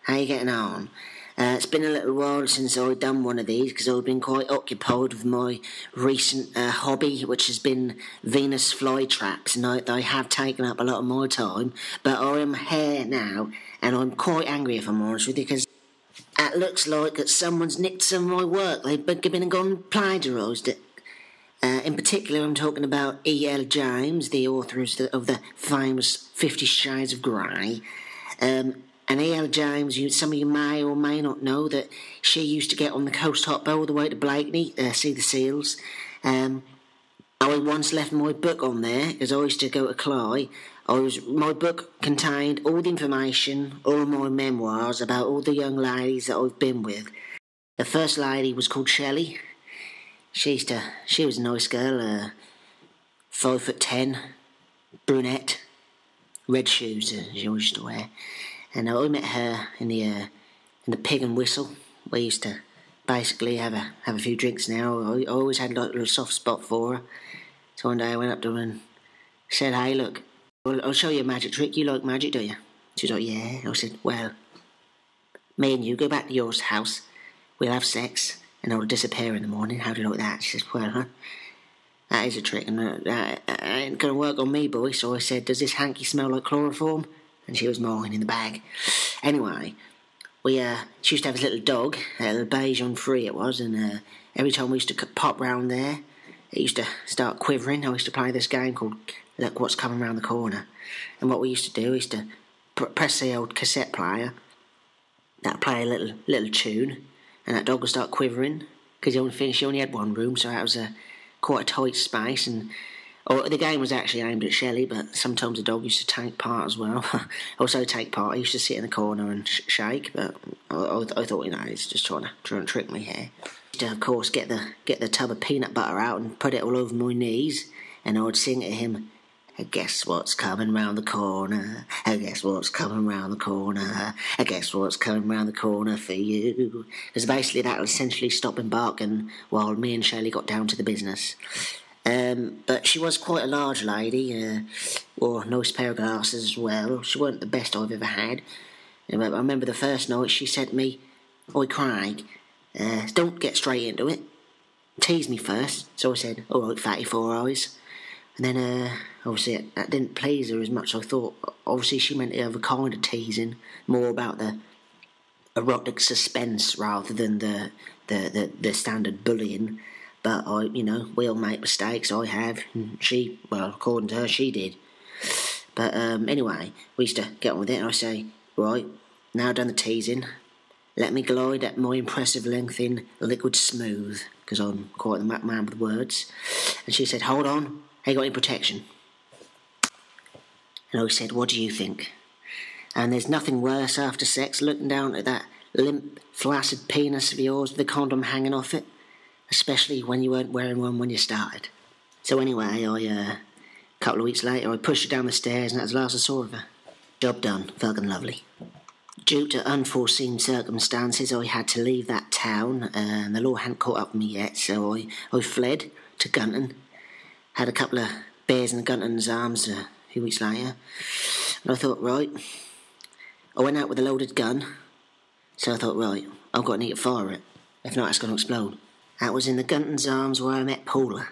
How you getting on? It's been a little while since I've done one of these because I've been quite occupied with my recent hobby, which has been Venus flytraps, and I have taken up a lot of my time. But I am here now, and I'm quite angry, if I'm honest with you, because it looks like that someone's nicked some of my work. They've been and gone and plagiarised it. In particular, I'm talking about E.L. James, the author of the famous 50 Shades of Grey. And E.L. James, some of you may or may not know that she used to get on the coast hop all the way to Blakeney, see the seals. I once left my book on there, because I used to go to Cly. My book contained all the information, all my memoirs about all the young ladies that I've been with. The first lady was called Shelley. She was a nice girl, 5'10", brunette, red shoes she always used to wear. And I met her in the Pig and Whistle. We used to basically have a few drinks now. I always had like a little soft spot for her. So one day I went up to her and said, "Hey, look, I'll show you a magic trick. You like magic, do you?" She was like, "Yeah." I said, "Well, me and you go back to your house. We'll have sex, and I'll disappear in the morning. How do you like that?" She says, "Well, that is a trick, and that ain't going to work on me, boy." So I said, "Does this hanky smell like chloroform?" And she was mine in the bag. Anyway, she used to have this little dog, a little Bayesian free it was, and every time we used to pop round there, it used to start quivering. I used to play this game called Look What's Coming Round the Corner. And what we used to do is to press the old cassette player, that'd play a little tune, and that dog would start quivering, because she only had one room, so that was quite a tight space, and the game was actually aimed at Shelley, but sometimes the dog used to take part as well. Also take part, he used to sit in the corner and shake, but I thought, he's just trying to trick me here. To, of course, get the tub of peanut butter out and put it all over my knees, and I would sing to him, "I guess what's coming round the corner, I guess what's coming round the corner, I guess what's coming round the corner for you." Because basically that would essentially stop him barking while me and Shelley got down to the business. But she was quite a large lady, wore a nice pair of glasses as well. She weren't the best I've ever had. I remember the first night she said to me, "Oi, Craig, don't get straight into it. Tease me first." So I said, "All right, fatty four eyes." And then, obviously, that didn't please her as much as I thought. Obviously, she meant the other kind of teasing, more about the erotic suspense rather than the standard bullying. But we all make mistakes. I have. And she, well, according to her, she did. But anyway, we used to get on with it, and I say, "Right, now done the teasing, let me glide at my impressive length in liquid smooth," because I'm quite the man with words. And she said, "Hold on, have you got any protection?" And I said, "What do you think?" And there's nothing worse after sex, looking down at that limp, flaccid penis of yours with the condom hanging off it, especially when you weren't wearing one when you started. So anyway, a couple of weeks later, I pushed her down the stairs, and that was the last I saw of her. Job done, fucking lovely. Due to unforeseen circumstances, I had to leave that town, and the law hadn't caught up with me yet, so I fled to Gunton. Had a couple of bears in the Gunton's arms a few weeks later, and I thought, right, I went out with a loaded gun, so I thought, right, I've got to need to fire it, if not it's going to explode. That was in the Gunton's arms where I met Paula.